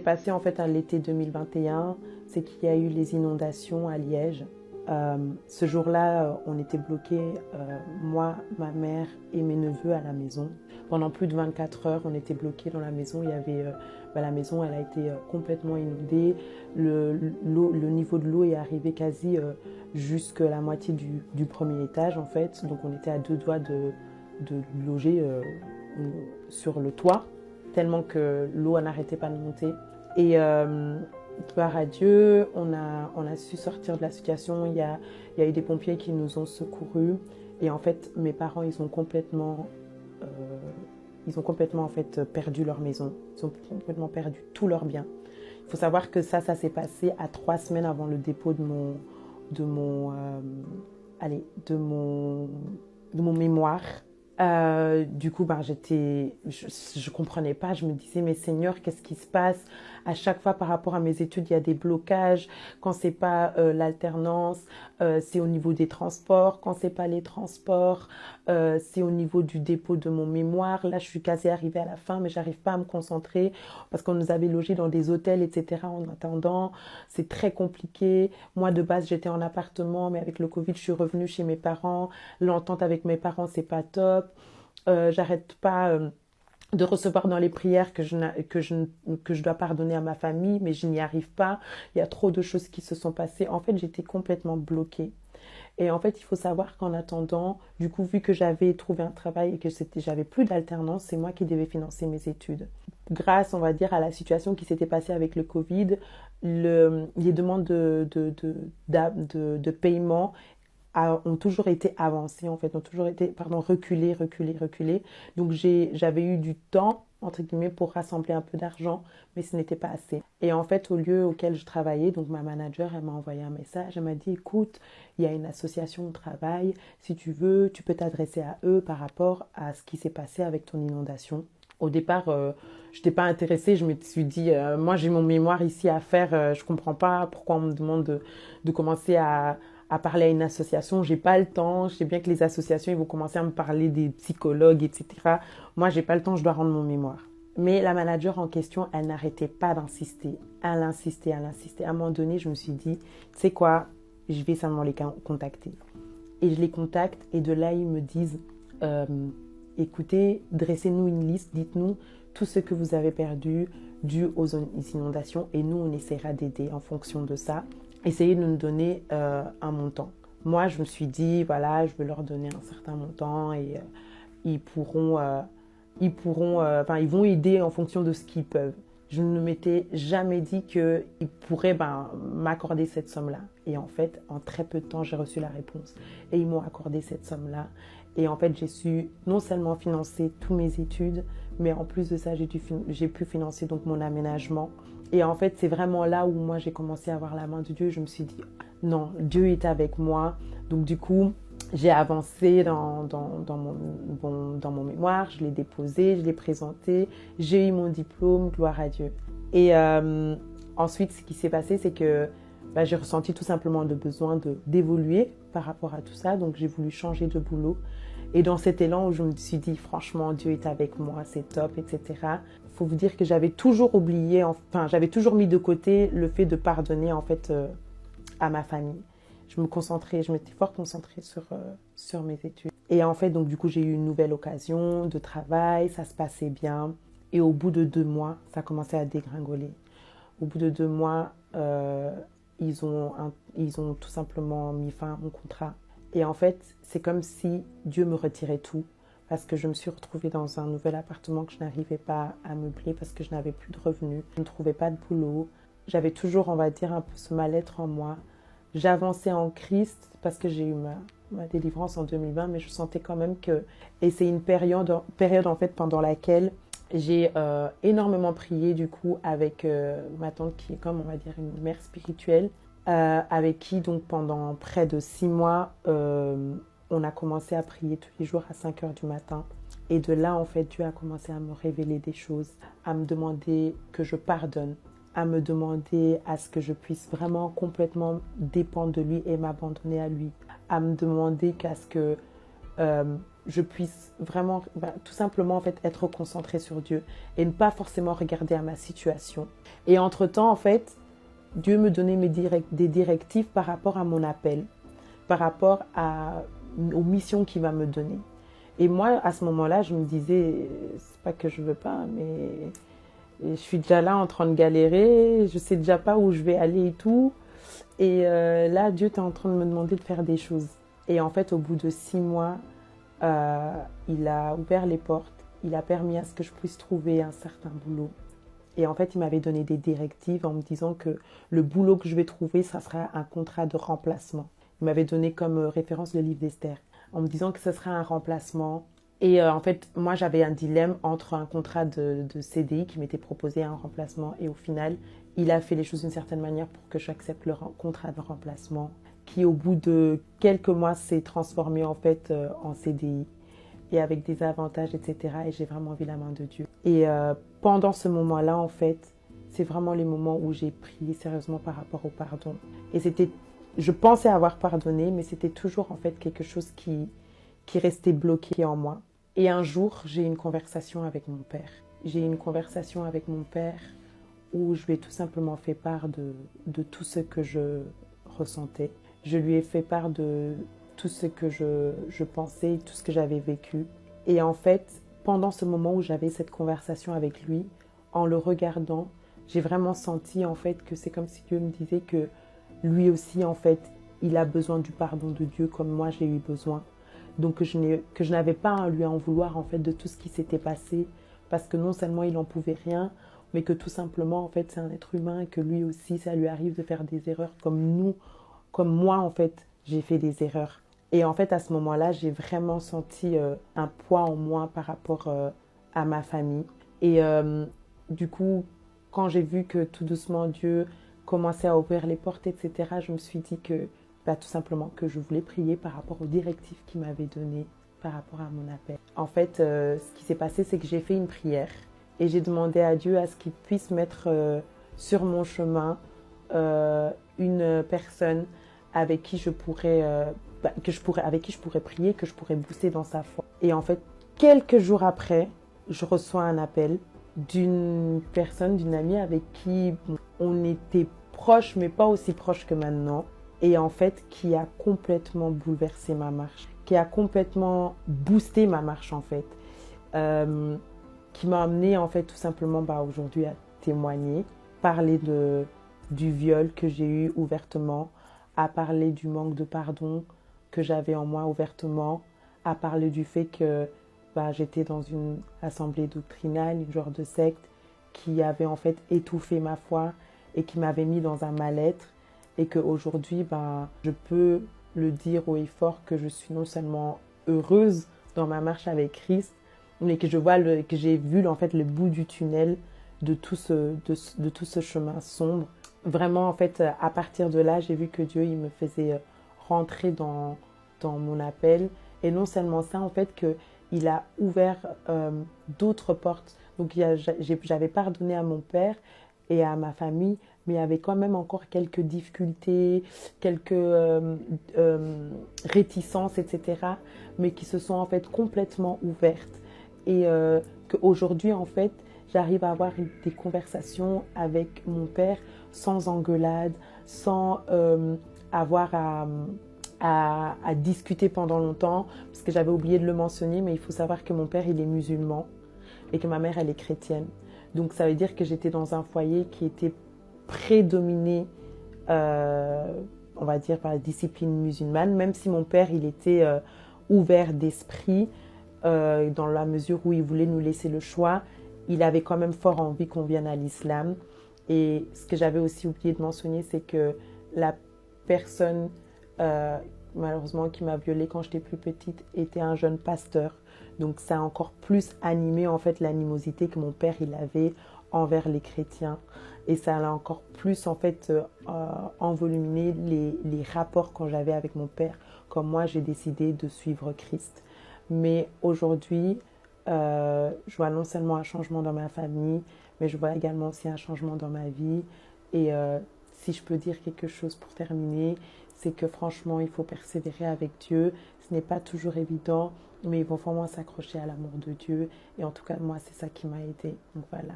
passé en fait à l'été 2021, c'est qu'il y a eu les inondations à Liège. Ce jour-là, on était bloqués, moi, ma mère et mes neveux à la maison. Pendant plus de 24 heures, on était bloqués dans la maison. Il y avait, la maison, elle a été complètement inondée. Le niveau de l'eau est arrivé quasi jusqu'à la moitié du premier étage, en fait. Donc, on était à deux doigts de loger sur le toit, tellement que l'eau n'arrêtait pas de monter. Et gloire à Dieu, on a su sortir de la situation. Il y a eu des pompiers qui nous ont secourus. Et en fait, mes parents, ils ont complètement en fait perdu leur maison. Ils ont complètement perdu tous leurs biens. Il faut savoir que ça s'est passé à 3 semaines avant le dépôt de mon mémoire. Du coup, je comprenais pas. Je me disais, mais Seigneur, qu'est-ce qui se passe? À chaque fois, par rapport à mes études, il y a des blocages. Quand c'est pas l'alternance, c'est au niveau des transports. Quand c'est pas les transports, c'est au niveau du dépôt de mon mémoire. Là, je suis quasi arrivée à la fin, mais j'arrive pas à me concentrer parce qu'on nous avait logés dans des hôtels, etc. En attendant, c'est très compliqué. Moi, de base, j'étais en appartement, mais avec le Covid, je suis revenue chez mes parents. L'entente avec mes parents, c'est pas top. J'arrête pas de recevoir dans les prières que je dois pardonner à ma famille, mais je n'y arrive pas. Il y a trop de choses qui se sont passées. En fait, j'étais complètement bloquée. Et en fait, il faut savoir qu'en attendant, du coup, vu que j'avais trouvé un travail et que j'avais plus d'alternance, c'est moi qui devais financer mes études. Grâce, on va dire, à la situation qui s'était passée avec le Covid, les demandes de paiement ont toujours été avancées, en fait, ont toujours été, reculées. Donc, j'avais eu du temps, entre guillemets, pour rassembler un peu d'argent, mais ce n'était pas assez. Et en fait, au lieu auquel je travaillais, donc ma manager, elle m'a envoyé un message, elle m'a dit, écoute, il y a une association de travail, si tu veux, tu peux t'adresser à eux par rapport à ce qui s'est passé avec ton inondation. Au départ, je n'étais pas intéressée, je me suis dit, moi j'ai mon mémoire ici à faire, je ne comprends pas pourquoi on me demande de commencer à parler à une association, j'ai pas le temps, je sais bien que les associations ils vont commencer à me parler des psychologues, etc. Moi j'ai pas le temps, je dois rendre mon mémoire. Mais la manager en question, elle n'arrêtait pas d'insister, elle insistait. À un moment donné, je me suis dit, tu sais quoi, je vais simplement les contacter. Et je les contacte et de là ils me disent, écoutez, dressez-nous une liste, dites-nous tout ce que vous avez perdu dû aux inondations et nous on essaiera d'aider en fonction de ça. Essayez de nous donner un montant. Moi, je me suis dit, voilà, je vais leur donner un certain montant et ils vont aider en fonction de ce qu'ils peuvent. Je ne m'étais jamais dit qu'ils pourraient m'accorder cette somme-là. Et en fait, en très peu de temps, j'ai reçu la réponse. Et ils m'ont accordé cette somme-là. Et en fait, j'ai su non seulement financer toutes mes études, mais en plus de ça, j'ai pu financer donc mon aménagement. Et en fait, c'est vraiment là où moi, j'ai commencé à voir la main de Dieu. Je me suis dit, non, Dieu est avec moi. Donc du coup, j'ai avancé dans mon mémoire, je l'ai déposé, je l'ai présenté, j'ai eu mon diplôme, gloire à Dieu. Et ensuite, ce qui s'est passé, c'est que j'ai ressenti tout simplement le besoin d'évoluer par rapport à tout ça. Donc j'ai voulu changer de boulot. Et dans cet élan où je me suis dit, franchement, Dieu est avec moi, c'est top, etc. Il faut vous dire que j'avais toujours oublié, j'avais toujours mis de côté le fait de pardonner en fait à ma famille. Je m'étais fort concentrée sur mes études. Et en fait, donc du coup, j'ai eu une nouvelle occasion de travail, ça se passait bien. Et au bout de 2 mois, ça commençait à dégringoler. Au bout de 2 mois, ils ont tout simplement mis fin à mon contrat. Et en fait, c'est comme si Dieu me retirait tout parce que je me suis retrouvée dans un nouvel appartement que je n'arrivais pas à meubler parce que je n'avais plus de revenus. Je ne trouvais pas de boulot. J'avais toujours, on va dire, un peu ce mal-être en moi. J'avançais en Christ parce que j'ai eu ma délivrance en 2020, mais je sentais quand même que... Et c'est une période en fait pendant laquelle j'ai énormément prié du coup avec ma tante qui est comme, on va dire, une mère spirituelle. Avec qui, donc, pendant près de 6 mois, on a commencé à prier tous les jours à 5 heures du matin. Et de là, en fait, Dieu a commencé à me révéler des choses, à me demander que je pardonne, à me demander à ce que je puisse vraiment complètement dépendre de lui et m'abandonner à lui, à me demander qu'à ce que je puisse vraiment, tout simplement en fait, être concentrée sur Dieu et ne pas forcément regarder à ma situation. Et entre-temps, en fait, Dieu me donnait des directives par rapport à mon appel, par rapport aux missions qu'il va me donner. Et moi, à ce moment-là, je me disais, c'est pas que je veux pas, mais je suis déjà là en train de galérer, je sais déjà pas où je vais aller et tout. Et là, Dieu est en train de me demander de faire des choses. Et en fait, au bout de 6 mois, il a ouvert les portes, il a permis à ce que je puisse trouver un certain boulot. Et en fait, il m'avait donné des directives en me disant que le boulot que je vais trouver, ça sera un contrat de remplacement. Il m'avait donné comme référence le livre d'Esther, en me disant que ce sera un remplacement. Et en fait, moi, j'avais un dilemme entre un contrat de CDI qui m'était proposé, un remplacement. Et au final, il a fait les choses d'une certaine manière pour que j'accepte le contrat de remplacement, qui au bout de quelques mois s'est transformé en fait en CDI et avec des avantages, etc. Et j'ai vraiment vu la main de Dieu. Et pendant ce moment-là, en fait, c'est vraiment les moments où j'ai prié sérieusement par rapport au pardon. Et je pensais avoir pardonné, mais c'était toujours en fait quelque chose qui restait bloqué en moi. Et un jour, j'ai eu une conversation avec mon père. J'ai eu une conversation avec mon père où je lui ai tout simplement fait part de tout ce que je ressentais. Je lui ai fait part de tout ce que je pensais, tout ce que j'avais vécu. Et en fait, pendant ce moment où j'avais cette conversation avec lui, en le regardant, j'ai vraiment senti en fait que c'est comme si Dieu me disait que lui aussi en fait, il a besoin du pardon de Dieu comme moi j'ai eu besoin. Donc que je n'avais pas à lui en vouloir en fait de tout ce qui s'était passé, parce que non seulement il n'en pouvait rien, mais que tout simplement en fait c'est un être humain et que lui aussi ça lui arrive de faire des erreurs comme moi en fait j'ai fait des erreurs. Et en fait à ce moment-là j'ai vraiment senti un poids en moi par rapport à ma famille. Et du coup quand j'ai vu que tout doucement Dieu commençait à ouvrir les portes, etc., je me suis dit que tout simplement que je voulais prier par rapport aux directives qu'il m'avait données par rapport à mon appel. En fait, ce qui s'est passé, c'est que j'ai fait une prière et j'ai demandé à Dieu à ce qu'il puisse mettre sur mon chemin une personne avec qui je pourrais, avec qui je pourrais prier, que je pourrais booster dans sa foi. Et en fait, quelques jours après, je reçois un appel d'une personne, d'une amie avec qui on était proches, mais pas aussi proches que maintenant. Et en fait, qui a complètement bouleversé ma marche, qui a complètement boosté ma marche en fait, qui m'a amené en fait tout simplement aujourd'hui à témoigner, parler du viol que j'ai eu ouvertement, à parler du manque de pardon que j'avais en moi ouvertement, à parler du fait que j'étais dans une assemblée doctrinale, une genre de secte qui avait en fait étouffé ma foi et qui m'avait mis dans un mal-être. Et qu'aujourd'hui, je peux le dire haut et fort que je suis non seulement heureuse dans ma marche avec Christ, mais que que j'ai vu en fait le bout du tunnel de tout ce chemin sombre. Vraiment, en fait, à partir de là, j'ai vu que Dieu, il me faisait rentrer dans mon appel. Et non seulement ça, en fait, qu'il a ouvert d'autres portes. Donc, j'avais pardonné à mon père et à ma famille, mais il y avait quand même encore quelques difficultés, quelques réticences, etc., mais qui se sont en fait complètement ouvertes. Et qu'aujourd'hui, en fait, j'arrive à avoir des conversations avec mon père sans engueulade, sans avoir à discuter pendant longtemps, parce que j'avais oublié de le mentionner, mais il faut savoir que mon père, il est musulman et que ma mère, elle est chrétienne. Donc ça veut dire que j'étais dans un foyer qui était prédominé, on va dire, par la discipline musulmane, même si mon père, il était ouvert d'esprit, dans la mesure où il voulait nous laisser le choix, il avait quand même fort envie qu'on vienne à l'islam. Et ce que j'avais aussi oublié de mentionner, c'est que la personne, malheureusement, qui m'a violée quand j'étais plus petite, était un jeune pasteur. Donc ça a encore plus animé en fait l'animosité que mon père il avait envers les chrétiens. Et ça a encore plus en fait envoluminé les rapports que j'avais avec mon père, comme moi j'ai décidé de suivre Christ. Mais aujourd'hui, je vois non seulement un changement dans ma famille, mais je vois également aussi un changement dans ma vie. Et si je peux dire quelque chose pour terminer, c'est que franchement, il faut persévérer avec Dieu. Ce n'est pas toujours évident, mais il faut vraiment s'accrocher à l'amour de Dieu. Et en tout cas, moi, c'est ça qui m'a aidé. Donc voilà.